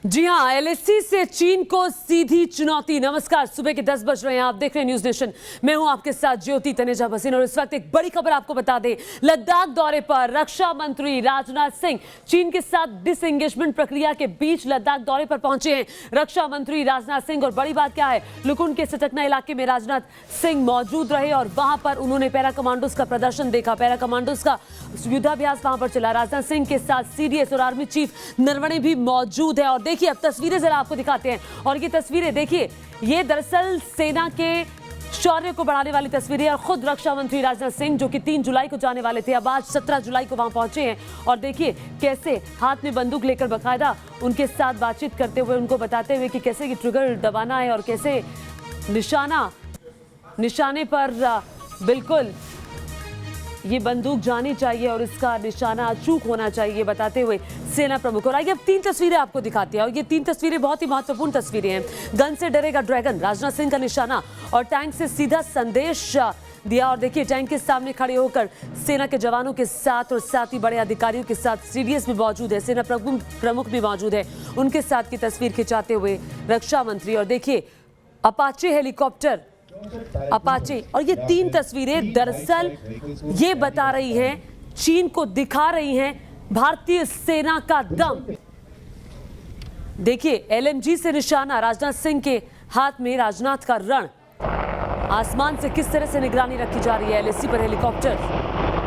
जी हां, एलएसी से चीन को सीधी चुनौती। नमस्कार, सुबह के 10 बज रहे हैं, आप देख रहे हैं न्यूज नेशन। मैं हूं आपके साथ ज्योति तनेजा भसीन और इस वक्त एक बड़ी खबर आपको बता दें। लद्दाख दौरे पर रक्षा मंत्री राजनाथ सिंह चीन के साथ डिसएंगेजमेंट प्रक्रिया के बीच लद्दाख दौरे पर पहुंचे हैं रक्षा मंत्री राजनाथ सिंह। और बड़ी बात क्या है, लुकुन के सटकना इलाके में राजनाथ सिंह मौजूद रहे और वहां पर उन्होंने पैरा कमांडोज का प्रदर्शन देखा। पैरा कमांडोज का युद्धाभ्यास वहां पर चला। राजनाथ सिंह के साथ सीडीएस और आर्मी चीफ नरवणे भी मौजूद है। और देखिए, अब तस्वीरें जरा आपको दिखाते हैं। और ये तस्वीरें देखिए, ये दरअसल सेना के शौर्य को बढ़ाने वाली तस्वीरें और खुद रक्षा मंत्री राजनाथ सिंह जो कि 3 जुलाई को जाने वाले थे, अब आज 17 जुलाई को वहां पहुंचे हैं। और देखिए कैसे हाथ में बंदूक लेकर बकायदा उनके साथ बातचीत करते हुए, उनको बताते हुए कि कैसे ये ट्रिगर दबाना है और कैसे निशाने पर बिल्कुल ये बंदूक जानी चाहिए और इसका निशाना अचूक होना चाहिए, बताते हुए सेना प्रमुख। और आइए अब 3 तस्वीरें आपको दिखाती हैं और ये 3 तस्वीरें बहुत ही महत्वपूर्ण तस्वीरें हैं। गन से डरेगा ड्रैगन, राजनाथ सिंह का निशाना, और टैंक से सीधा संदेश दिया। और देखिए, टैंक के सामने खड़े होकर सेना के जवानों के साथ और साथ ही बड़े अधिकारियों के साथ सीडीएस भी मौजूद है, सेना प्रमुख भी मौजूद है, उनके साथ की तस्वीर खिंचाते हुए रक्षा मंत्री। और देखिए अपाचे हेलीकॉप्टर, अपाचे। और ये 3 तस्वीरें दरअसल ये बता रही हैं, चीन को दिखा रही हैं भारतीय सेना का दम। देखिए एलएमजी से निशाना, राजनाथ सिंह के हाथ में राजनाथ का रण। आसमान से किस तरह से निगरानी रखी जा रही है। एलएसी पर हेलीकॉप्टर,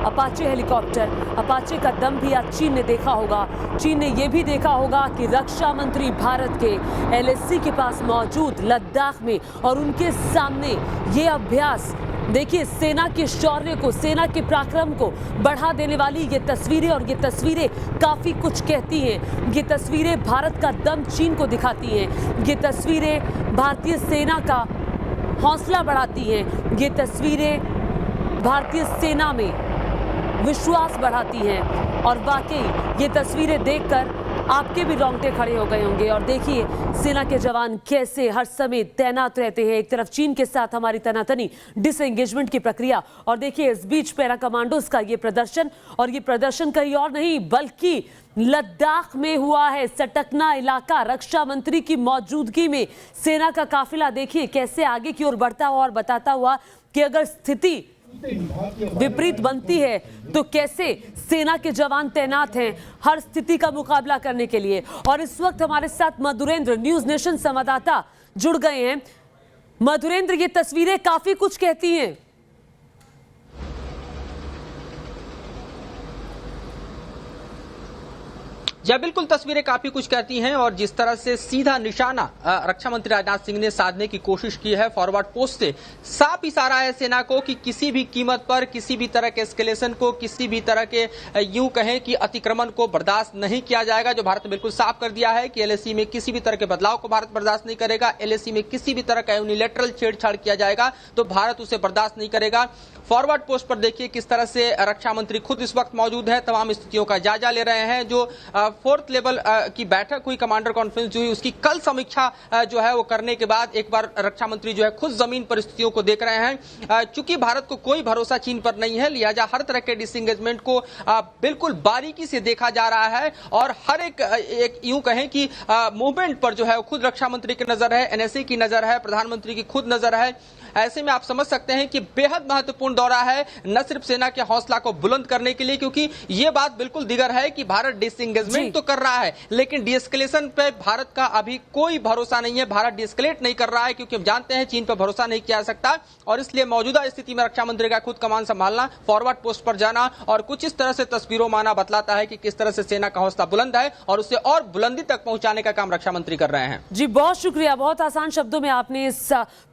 अपाचे हेलीकॉप्टर। अपाचे का दम भी आज चीन ने देखा होगा। चीन ने यह भी देखा होगा कि रक्षा मंत्री भारत के एलएसी के पास मौजूद लद्दाख में, और उनके सामने ये अभ्यास देखिए, सेना के शौर्य को, सेना के पराक्रम को बढ़ा देने वाली ये तस्वीरें। और ये तस्वीरें काफी कुछ कहती हैं। ये तस्वीरें भारत का दम चीन को दिखाती हैं। ये तस्वीरें भारतीय सेना का हौसला बढ़ाती हैं। ये तस्वीरें भारतीय सेना में विश्वास बढ़ाती हैं। और वाकई ये तस्वीरें देखकर आपके भी रोंगटे खड़े हो गए होंगे। और देखिए सेना के जवान कैसे हर समय तैनात रहते हैं। एक तरफ चीन के साथ हमारी तनातनी, डिसएंगेजमेंट की प्रक्रिया, और देखिए इस बीच पैरा कमांडोज का ये प्रदर्शन। और ये प्रदर्शन कहीं और नहीं बल्कि लद्दाख में हुआ है। सटकना इलाका, रक्षा मंत्री की मौजूदगी में सेना का काफिला देखिए कैसे आगे की ओर बढ़ता हुआ और बताता हुआ कि अगर स्थिति विपरीत बनती है तो कैसे सेना के जवान तैनात हैं हर स्थिति का मुकाबला करने के लिए। और इस वक्त हमारे साथ मधुरेंद्र, न्यूज नेशन संवाददाता, जुड़ गए हैं। मधुरेंद्र, ये तस्वीरें काफी कुछ कहती हैं। या बिल्कुल, तस्वीरें काफी कुछ कहती हैं। और जिस तरह से सीधा निशाना रक्षा मंत्री राजनाथ सिंह ने साधने की कोशिश की है फॉरवर्ड पोस्ट से, साफ इशारा है सेना को कि किसी भी कीमत पर किसी भी तरह के एस्केलेशन को, किसी भी तरह के यूं कहें कि अतिक्रमण को बर्दाश्त नहीं किया जाएगा। जो भारत ने बिल्कुल साफ कर दिया है कि एलएसी में किसी भी तरह के बदलाव को भारत बर्दाश्त नहीं करेगा। एलएसी में किसी भी तरह का यूनिलैटरल छेड़छाड़ किया जाएगा तो भारत उसे बर्दाश्त नहीं करेगा। फॉरवर्ड पोस्ट पर देखिए किस तरह से रक्षा मंत्री खुद इस वक्त मौजूद है, तमाम स्थितियों का जायजा ले रहे हैं। जो 4th लेवल की बैठक हुई, कमांडर कॉन्फ्रेंस जो हुई, उसकी कल समीक्षा जो है वो करने के बाद एक बार रक्षा मंत्री जो है खुद जमीन परिस्थितियों को देख रहे हैं। चूंकि भारत को कोई भरोसा चीन पर नहीं है, लिहाजा हर तरह के डिसएंगेजमेंट को बिल्कुल बारीकी से देखा जा रहा है। और हर एक यूं कहें कि मूवमेंट पर जो है खुद रक्षा मंत्री की नजर है, एनएसए की नजर है, प्रधानमंत्री की खुद नजर है। ऐसे में आप समझ सकते हैं कि बेहद महत्वपूर्ण दौरा है, न सिर्फ सेना के हौसला को बुलंद करने के लिए, क्योंकि यह बात बिल्कुल दिगर है कि भारत डिसएंगेजमेंट तो कर रहा है लेकिन डीएस्केलेशन पे भारत का अभी कोई भरोसा नहीं है। भारत डीएस्केलेट नहीं कर रहा है क्योंकि हम जानते हैं चीन पर भरोसा नहीं किया जा सकता। और इसलिए मौजूदा स्थिति में रक्षा मंत्री का खुद कमान संभालना, फॉरवर्ड पोस्ट पर जाना और कुछ इस तरह से तस्वीरों माना बतलाता है कि किस तरह से सेना का हौसला बुलंद है और उसे और बुलंदी तक पहुंचाने का काम रक्षा मंत्री कर रहे हैं। जी बहुत शुक्रिया, बहुत आसान शब्दों में आपने इस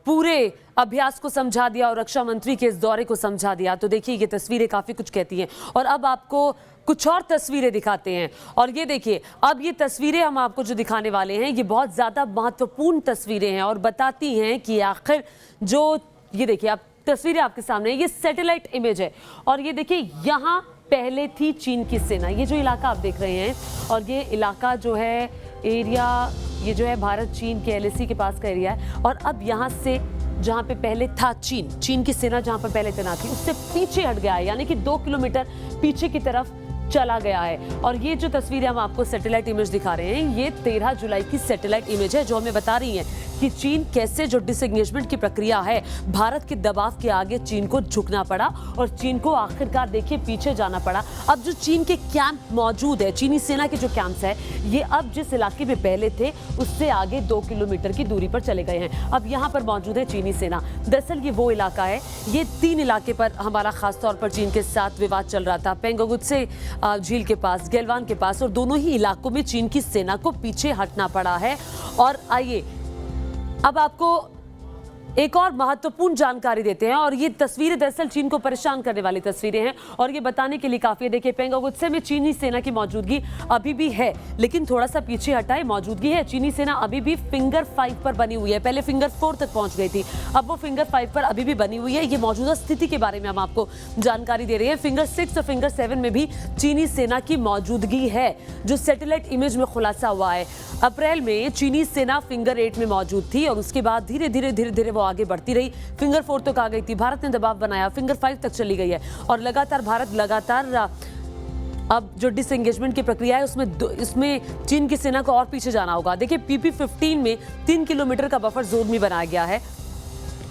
पूरे अभ्यास को समझा दिया और रक्षा मंत्री के इस दौरे को समझा दिया। तो देखिए ये तस्वीरें काफी कुछ कहती हैं। और अब आपको कुछ और तस्वीरें दिखाते हैं। और ये देखिए, अब ये तस्वीरें हम आपको जो दिखाने वाले हैं ये बहुत ज्यादा महत्वपूर्ण तस्वीरें हैं और बताती हैं कि आखिर जो ये देखिए, आप तस्वीरें आपके सामने, ये सैटेलाइट इमेज है। और ये देखिए, यहाँ पहले थी चीन की सेना। ये जो इलाका आप देख रहे हैं, और ये इलाका जो है एरिया, ये जो है भारत चीन के एलएसी के पास का एरिया है। और अब यहाँ से जहाँ पे पहले था चीन की सेना जहाँ पर पहले तैनात थी, उससे पीछे हट गया है, यानी कि 2 किलोमीटर पीछे की तरफ चला गया है। और ये जो तस्वीरें हम आपको सैटेलाइट इमेज दिखा रहे हैं, ये 13 जुलाई की सैटेलाइट इमेज है जो हमें बता रही है कि चीन कैसे जो डिसएंगेजमेंट की प्रक्रिया है, भारत के दबाव के आगे चीन को झुकना पड़ा और चीन को आखिरकार देखिए पीछे जाना पड़ा। अब जो चीन के कैंप मौजूद है, चीनी सेना के जो कैंप्स है, ये अब जिस इलाके में पहले थे उससे आगे 2 किलोमीटर की दूरी पर चले गए हैं। अब यहाँ पर मौजूद है चीनी सेना। दरअसल ये वो इलाका है, ये 3 इलाके पर हमारा खास तौर पर चीन के साथ विवाद चल रहा था, पेंगोंग त्से झील के पास, गैलवान के पास, और दोनों ही इलाकों में चीन की सेना को पीछे हटना पड़ा है। और आइए अब आपको एक और महत्वपूर्ण जानकारी देते हैं, और ये तस्वीरें दरअसल चीन को परेशान करने वाली तस्वीरें हैं और ये बताने के लिए काफी है। देखिए, पेंगोंग त्से में चीनी सेना की मौजूदगी अभी भी है, लेकिन थोड़ा सा पीछे हटाए मौजूदगी है। चीनी सेना अभी भी फिंगर 5 पर बनी हुई है, पहले फिंगर 4 तक पहुंच गई थी, अब वो फिंगर 5 पर अभी भी बनी हुई है। ये मौजूदा स्थिति के बारे में हम आपको जानकारी दे रहे हैं। फिंगर 6 और फिंगर 7 में भी चीनी सेना की मौजूदगी है, जो सैटेलाइट इमेज में खुलासा हुआ है। अप्रैल में चीनी सेना फिंगर 8 में मौजूद थी और उसके बाद धीरे धीरे वो आगे बढ़ती रही, फिंगर 4 तक आ गई थी, भारत ने दबाव बनाया, फिंगर 5 तक चली गई है और लगातार भारत अब जो डिसएंगेजमेंट की प्रक्रिया है उसमें चीन की सेना को और पीछे जाना होगा। देखिए, PP-15 में 3 किलोमीटर का बफर जोन भी बनाया गया है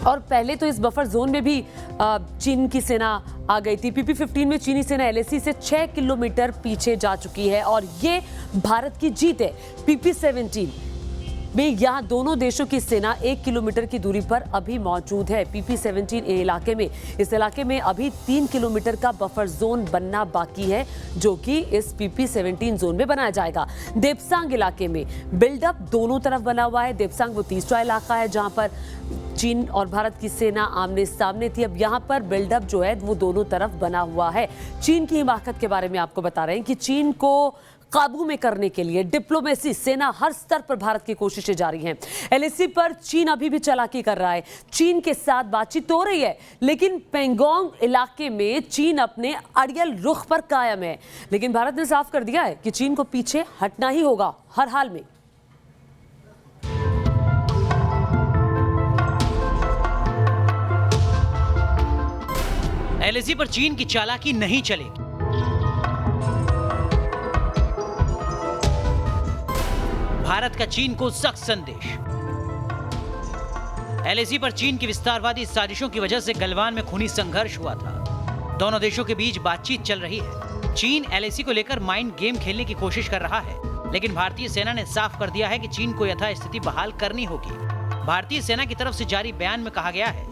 और पहले तो इस बफर जोन में भी चीन की सेना आ गई थी। PP-15 में चीनी सेना LAC से 6 किलोमीटर पीछे जा चुकी है और ये भारत की जीत है। PP-17 में यहाँ दोनों देशों की सेना 1 किलोमीटर की दूरी पर अभी मौजूद है। PP-17 इलाके में, इस इलाके में अभी 3 किलोमीटर का बफर जोन बनना बाकी है, जो कि इस PP-17 जोन में बनाया जाएगा। देपसांग इलाके में बिल्डअप दोनों तरफ बना हुआ है। देपसांग वो तीसरा इलाका है जहां पर चीन और भारत की सेना आमने सामने थी। अब यहाँ पर बिल्डअप जो है वो दोनों तरफ बना हुआ है। चीन की हिमाकत के बारे में आपको बता रहे हैं कि चीन को काबू में करने के लिए डिप्लोमेसी, सेना हर स्तर पर भारत की कोशिशें जारी हैं। LAC पर चीन अभी भी चालाकी कर रहा है, चीन के साथ बातचीत हो रही है, लेकिन पेंगोंग इलाके में चीन अपने अड़ियल रुख पर कायम है। लेकिन भारत ने साफ कर दिया है कि चीन को पीछे हटना ही होगा हर हाल में। LAC पर चीन की चालाकी नहीं चलेगी। भारत का चीन को सख्त संदेश। LAC पर चीन की विस्तारवादी साजिशों की वजह से गलवान में खूनी संघर्ष हुआ था। दोनों देशों के बीच बातचीत चल रही है। चीन LAC को लेकर माइंड गेम खेलने की कोशिश कर रहा है, लेकिन भारतीय सेना ने साफ कर दिया है कि चीन को यथास्थिति बहाल करनी होगी। भारतीय सेना की तरफ से जारी बयान में कहा गया है,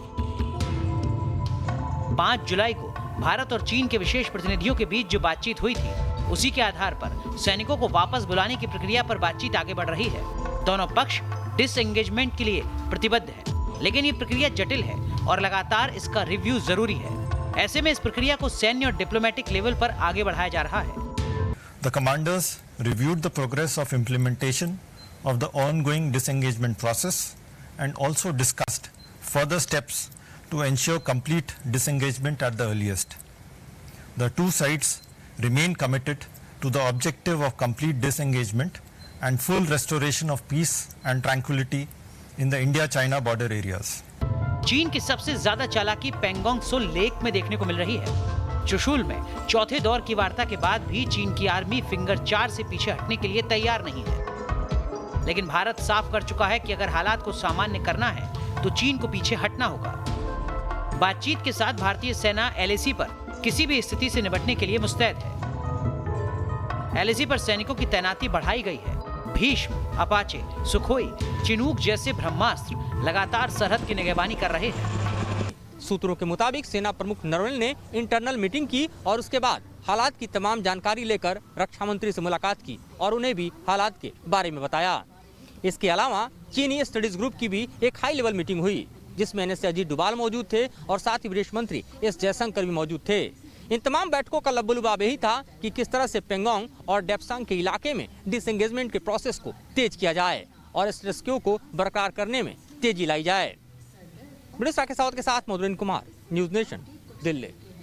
5 जुलाई को भारत और चीन के विशेष प्रतिनिधियों के बीच जो बातचीत हुई थी, उसी के आधार पर सैनिकों को वापस बुलाने की प्रक्रिया पर बातचीत आगे बढ़ रही है। दोनों पक्ष डिसएंगेजमेंट के लिए प्रतिबद्ध है, लेकिन ये प्रक्रिया जटिल है और लगातार इसका रिव्यू जरूरी है। ऐसे में इस प्रक्रिया को सैन्य और डिप्लोमेटिक लेवल पर आगे बढ़ाया जा रहा है। The commanders reviewed the progress of implementation of the ongoing disengagement process and also discussed further steps to ensure complete disengagement at the earliest. The two sides remain committed to the objective of complete disengagement and full restoration of peace and tranquility in the India-China border areas. चीन की सबसे ज्यादा चालाकी Pangong Tso lake में देखने को मिल रही है। चुशुल में चौथे दौर की वार्ता के बाद भी चीन की आर्मी फिंगर 4 से पीछे हटने के लिए तैयार नहीं है, लेकिन भारत साफ कर चुका है कि अगर हालात को सामान्य करना है तो चीन को पीछे हटना होगा। बातचीत के साथ भारतीय सेना LAC पर किसी भी स्थिति से निपटने के लिए मुस्तैद है। LAC पर सैनिकों की तैनाती बढ़ाई गई है। भीष्म, अपाचे, सुखोई, चिनूक जैसे ब्रह्मास्त्र लगातार सरहद की निगरानी कर रहे हैं। सूत्रों के मुताबिक सेना प्रमुख नरवणे ने इंटरनल मीटिंग की और उसके बाद हालात की तमाम जानकारी लेकर रक्षा मंत्री से मुलाकात की और उन्हें भी हालात के बारे में बताया। इसके अलावा चीनी स्टडीज ग्रुप की भी एक हाई लेवल मीटिंग हुई, जिसमें NSA अजीत डोभाल मौजूद थे और साथ ही विदेश मंत्री S जयशंकर भी मौजूद थे। इन तमाम बैठकों का लब्बुलुबाब यही था कि किस तरह से पेंगोंग और देपसांग के इलाके में डिसएंगेजमेंट के प्रोसेस को तेज किया जाए और स्टेटस क्वो को बरकरार करने में तेजी लाई जाए। ब्रिटिश के साथ मधुरेंद्र कुमार, न्यूज नेशन, दिल्ली।